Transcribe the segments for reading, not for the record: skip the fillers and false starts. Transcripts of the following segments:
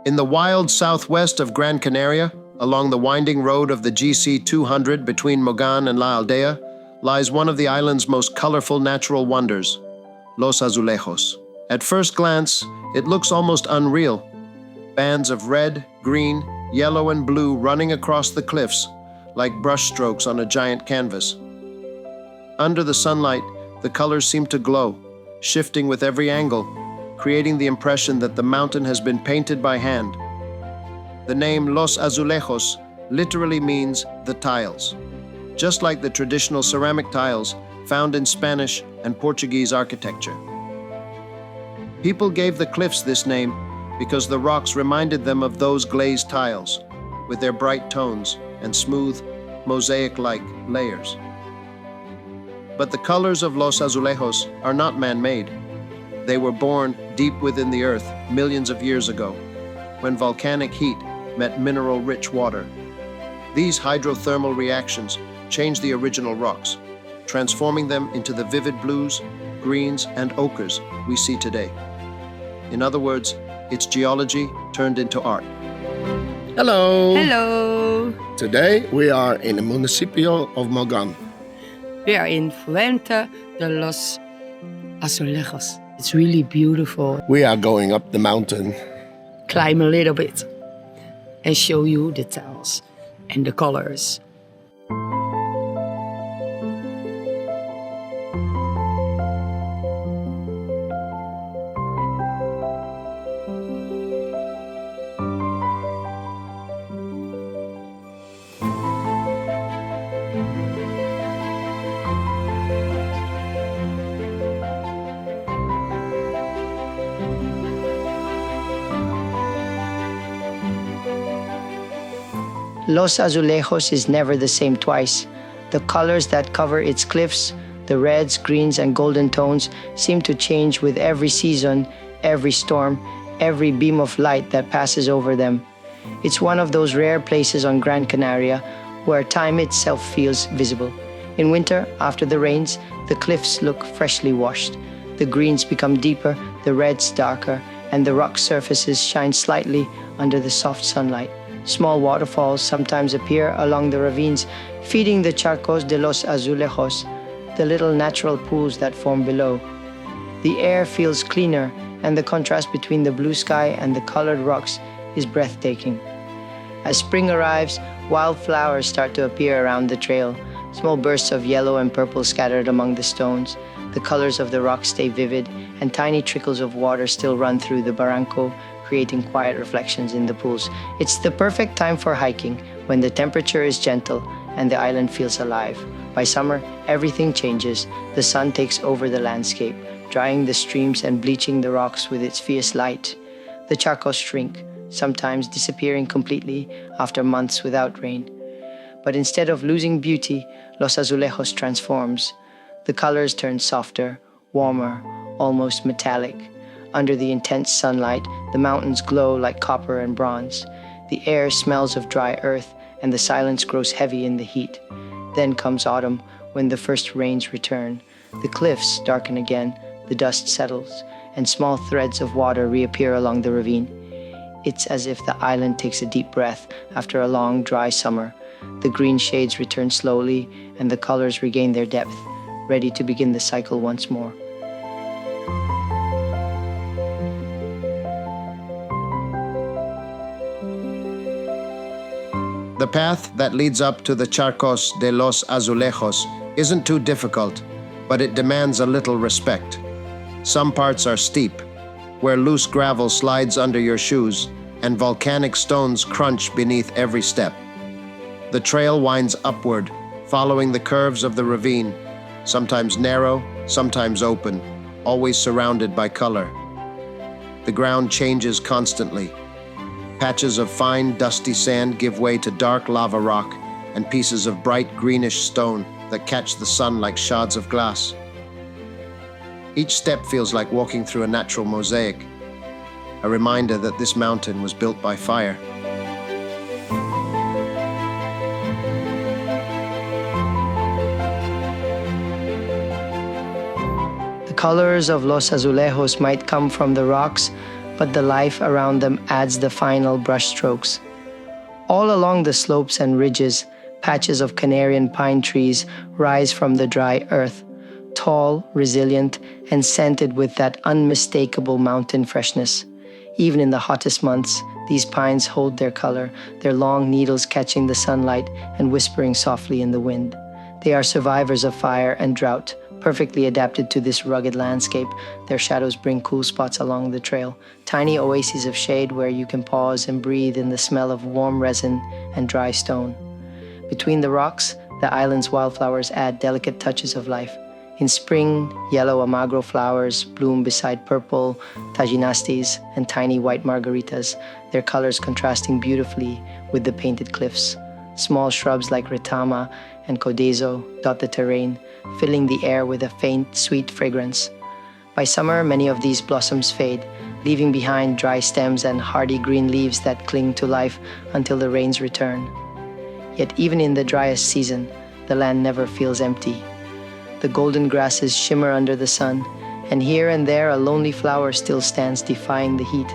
In the wild southwest of Gran Canaria, along the winding road of the GC 200 between Mogan and La Aldea, lies one of the island's most colorful natural wonders, Los Azulejos. At first glance, it looks almost unreal. Bands of red, green, yellow, and blue running across the cliffs, like brushstrokes on a giant canvas. Under the sunlight, the colors seem to glow, shifting with every angle, creating the impression that the mountain has been painted by hand. The name Los Azulejos literally means the tiles, just like the traditional ceramic tiles found in Spanish and Portuguese architecture. People gave the cliffs this name because the rocks reminded them of those glazed tiles, with their bright tones and smooth, mosaic-like layers. But the colors of Los Azulejos are not man-made. They were born deep within the earth millions of years ago, when volcanic heat met mineral-rich water. These hydrothermal reactions changed the original rocks, transforming them into the vivid blues, greens, and ochres we see today. In other words, it's geology turned into art. Hello. Hello. Today we are in the municipio of Mogan. We are in Fuente de los Azulejos. It's really beautiful. We are going up the mountain. Climb a little bit and show you the tiles and the colors. Los Azulejos is never the same twice. The colors that cover its cliffs, the reds, greens, and golden tones, seem to change with every season, every storm, every beam of light that passes over them. It's one of those rare places on Gran Canaria where time itself feels visible. In winter, after the rains, the cliffs look freshly washed. The greens become deeper, the reds darker, and the rock surfaces shine slightly under the soft sunlight. Small waterfalls sometimes appear along the ravines, feeding the Charcos de Los Azulejos, the little natural pools that form below. The air feels cleaner, and the contrast between the blue sky and the colored rocks is breathtaking. As spring arrives, wildflowers start to appear around the trail, small bursts of yellow and purple scattered among the stones. The colors of the rocks stay vivid, and tiny trickles of water still run through the barranco, creating quiet reflections in the pools. It's the perfect time for hiking, when the temperature is gentle and the island feels alive. By summer, everything changes. The sun takes over the landscape, drying the streams and bleaching the rocks with its fierce light. The charcos shrink, sometimes disappearing completely after months without rain. But instead of losing beauty, Los Azulejos transforms. The colors turn softer, warmer, almost metallic. Under the intense sunlight, the mountains glow like copper and bronze. The air smells of dry earth, and the silence grows heavy in the heat. Then comes autumn, when the first rains return. The cliffs darken again, the dust settles, and small threads of water reappear along the ravine. It's as if the island takes a deep breath after a long, dry summer. The green shades return slowly, and the colors regain their depth, ready to begin the cycle once more. The path that leads up to the Charcos de los Azulejos isn't too difficult, but it demands a little respect. Some parts are steep, where loose gravel slides under your shoes and volcanic stones crunch beneath every step. The trail winds upward, following the curves of the ravine, sometimes narrow, sometimes open, always surrounded by color. The ground changes constantly. Patches of fine, dusty sand give way to dark lava rock and pieces of bright greenish stone that catch the sun like shards of glass. Each step feels like walking through a natural mosaic, a reminder that this mountain was built by fire. The colors of Los Azulejos might come from the rocks, but the life around them adds the final brushstrokes. All along the slopes and ridges, patches of Canarian pine trees rise from the dry earth, tall, resilient, and scented with that unmistakable mountain freshness. Even in the hottest months, these pines hold their color, their long needles catching the sunlight and whispering softly in the wind. They are survivors of fire and drought, perfectly adapted to this rugged landscape. Their shadows bring cool spots along the trail, tiny oases of shade where you can pause and breathe in the smell of warm resin and dry stone. Between the rocks, the island's wildflowers add delicate touches of life. In spring, yellow amagro flowers bloom beside purple taginastes and tiny white margaritas, their colors contrasting beautifully with the painted cliffs. Small shrubs like retama and codezo dot the terrain, filling the air with a faint, sweet fragrance. By summer, many of these blossoms fade, leaving behind dry stems and hardy green leaves that cling to life until the rains return. Yet even in the driest season, the land never feels empty. The golden grasses shimmer under the sun, and here and there a lonely flower still stands defying the heat.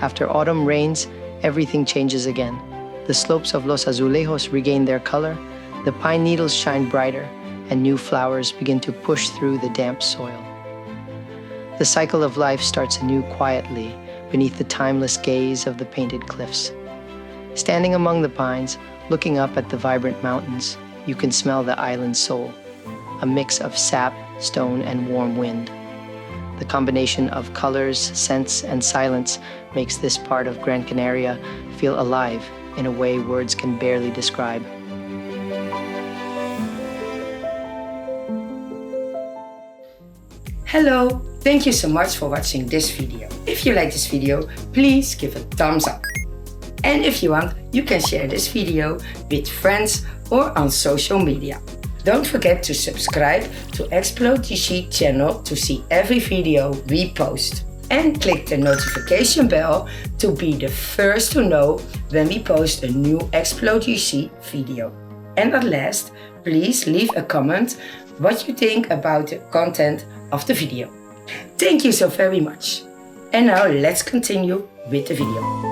After autumn rains, everything changes again. The slopes of Los Azulejos regain their color, the pine needles shine brighter, and new flowers begin to push through the damp soil. The cycle of life starts anew quietly beneath the timeless gaze of the painted cliffs. Standing among the pines, looking up at the vibrant mountains, you can smell the island's soul, a mix of sap, stone, and warm wind. The combination of colors, scents, and silence makes this part of Gran Canaria feel alive in a way words can barely describe. Hello, thank you so much for watching this video. If you like this video, please give a thumbs up. And if you want, you can share this video with friends or on social media. Don't forget to subscribe to ExploGC channel to see every video we post. And click the notification bell to be the first to know when we post a new ExploGC video. And at last, please leave a comment what you think about the content of the video. Thank you so very much. And now let's continue with the video.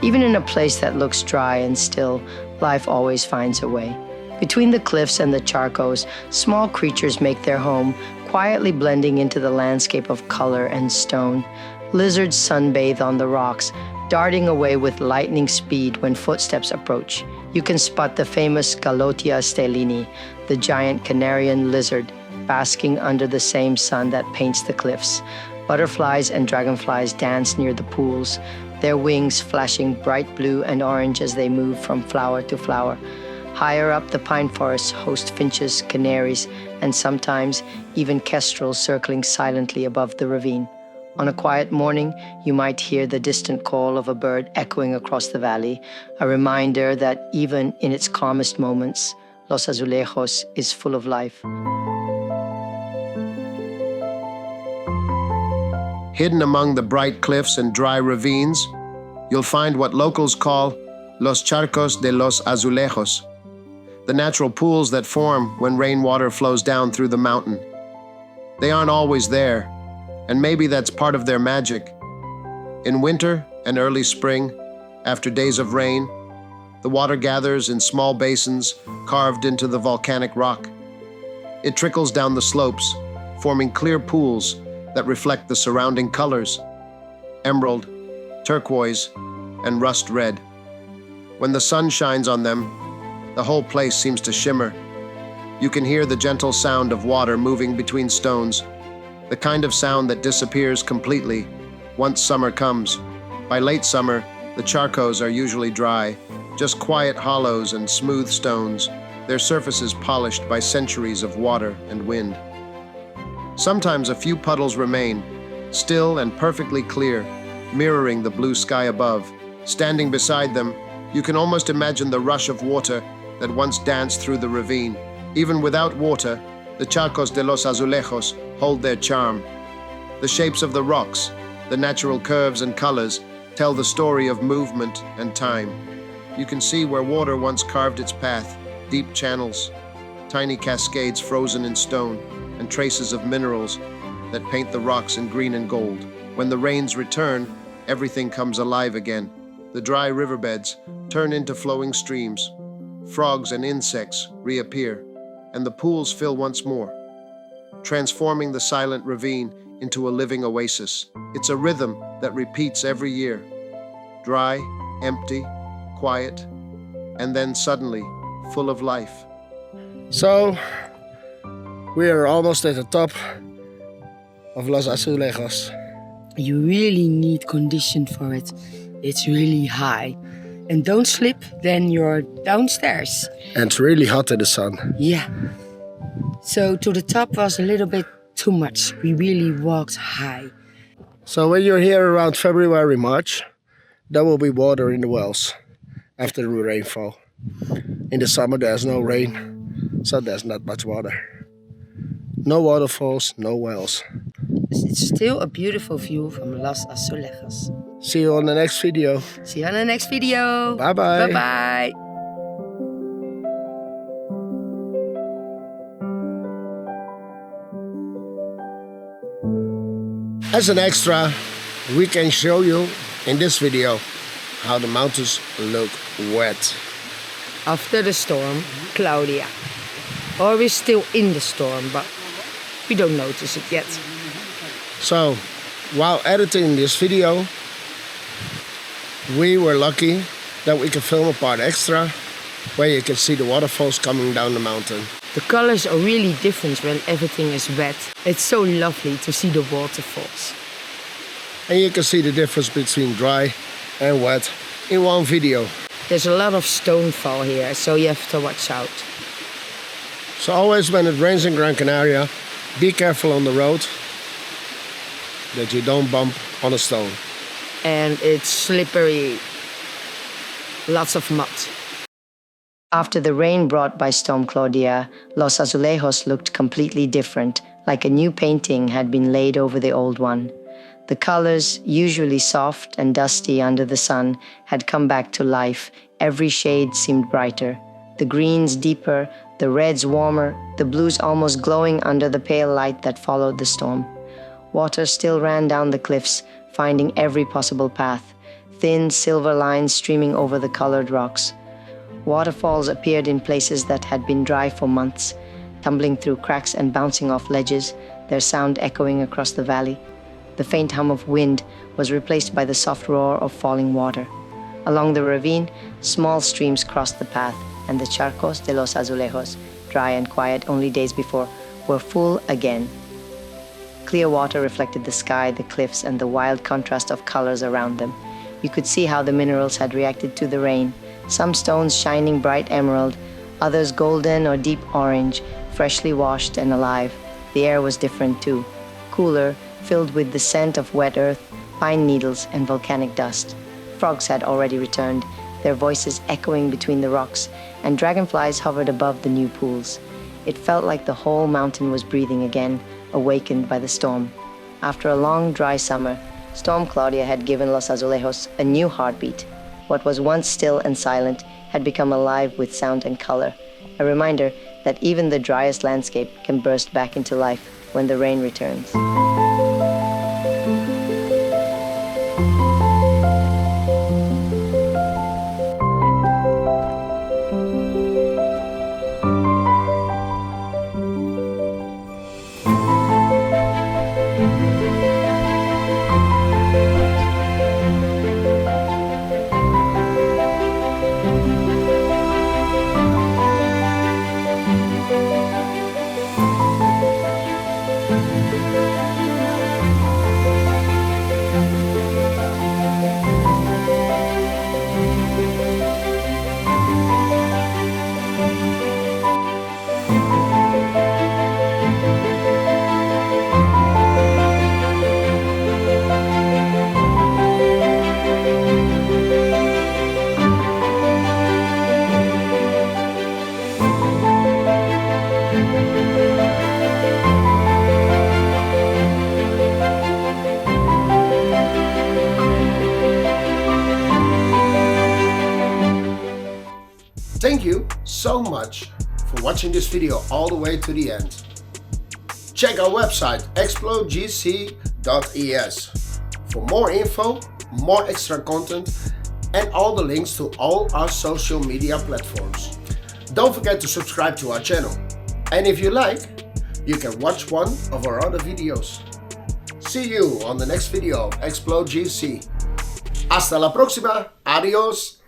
Even in a place that looks dry and still, life always finds a way. Between the cliffs and the charcos, small creatures make their home, quietly blending into the landscape of color and stone. Lizards sunbathe on the rocks, darting away with lightning speed when footsteps approach. You can spot the famous Galotia stellini, the giant Canarian lizard, basking under the same sun that paints the cliffs. Butterflies and dragonflies dance near the pools, their wings flashing bright blue and orange as they move from flower to flower. Higher up, the pine forests host finches, canaries, and sometimes even kestrels circling silently above the ravine. On a quiet morning, you might hear the distant call of a bird echoing across the valley, a reminder that even in its calmest moments, Los Azulejos is full of life. Hidden among the bright cliffs and dry ravines, you'll find what locals call Los Charcos de Los Azulejos, the natural pools that form when rainwater flows down through the mountain. They aren't always there, and maybe that's part of their magic. In winter and early spring, after days of rain, the water gathers in small basins carved into the volcanic rock. It trickles down the slopes, forming clear pools that reflect the surrounding colors: emerald, turquoise, and rust red. When the sun shines on them, the whole place seems to shimmer. You can hear the gentle sound of water moving between stones, the kind of sound that disappears completely once summer comes. By late summer, the charcos are usually dry, just quiet hollows and smooth stones, their surfaces polished by centuries of water and wind. Sometimes a few puddles remain, still and perfectly clear, mirroring the blue sky above. Standing beside them, you can almost imagine the rush of water that once danced through the ravine. Even without water, the Charcos de Los Azulejos hold their charm. The shapes of the rocks, the natural curves and colors, tell the story of movement and time. You can see where water once carved its path, deep channels, tiny cascades frozen in stone, and traces of minerals that paint the rocks in green and gold. When the rains return, everything comes alive again. The dry riverbeds turn into flowing streams. Frogs and insects reappear, and the pools fill once more, transforming the silent ravine into a living oasis. It's a rhythm that repeats every year. Dry, empty, quiet, and then suddenly full of life. So, we are almost at the top of Los Azulejos. You really need condition for it. It's really high. And don't slip, then you're downstairs. And it's really hot in the sun. Yeah. So to the top was a little bit too much. We really walked high. So when you're here around February, March, there will be water in the wells after the rainfall. In the summer there's no rain, so there's not much water. No waterfalls, no wells. It's still a beautiful view from Los Azulejos. See you on the next video. See you on the next video. Bye-bye. Bye-bye. As an extra, we can show you in this video how the mountains look wet. After the storm, Claudia. Or we're still in the storm, but we don't notice it yet. So, while editing this video, we were lucky that we could film a part extra where you can see the waterfalls coming down the mountain. The colors are really different when everything is wet. It's so lovely to see the waterfalls. And you can see the difference between dry and wet in one video. There's a lot of stonefall here, so you have to watch out. So always when it rains in Gran Canaria, be careful on the road that you don't bump on a stone. And it's slippery. Lots of mud. After the rain brought by Storm Claudia, Los Azulejos looked completely different, like a new painting had been laid over the old one. The colors, usually soft and dusty under the sun, had come back to life. Every shade seemed brighter. The greens deeper, the reds warmer, the blues almost glowing under the pale light that followed the storm. Water still ran down the cliffs, finding every possible path, thin silver lines streaming over the colored rocks. Waterfalls appeared in places that had been dry for months, tumbling through cracks and bouncing off ledges, their sound echoing across the valley. The faint hum of wind was replaced by the soft roar of falling water. Along the ravine, small streams crossed the path, and the Charcos de Los Azulejos, dry and quiet only days before, were full again. Clear water reflected the sky, the cliffs, and the wild contrast of colors around them. You could see how the minerals had reacted to the rain, some stones shining bright emerald, others golden or deep orange, freshly washed and alive. The air was different too, cooler, filled with the scent of wet earth, pine needles, and volcanic dust. Frogs had already returned, their voices echoing between the rocks, and dragonflies hovered above the new pools. It felt like the whole mountain was breathing again, awakened by the storm. After a long, dry summer, Storm Claudia had given Los Azulejos a new heartbeat. What was once still and silent had become alive with sound and color, a reminder that even the driest landscape can burst back into life when the rain returns. Thank you so much for watching this video all the way to the end. Check our website ExploGC.es for more info, more extra content, and all the links to all our social media platforms. Don't forget to subscribe to our channel. And if you like, you can watch one of our other videos. See you on the next video of ExploGC. Hasta la próxima. Adiós.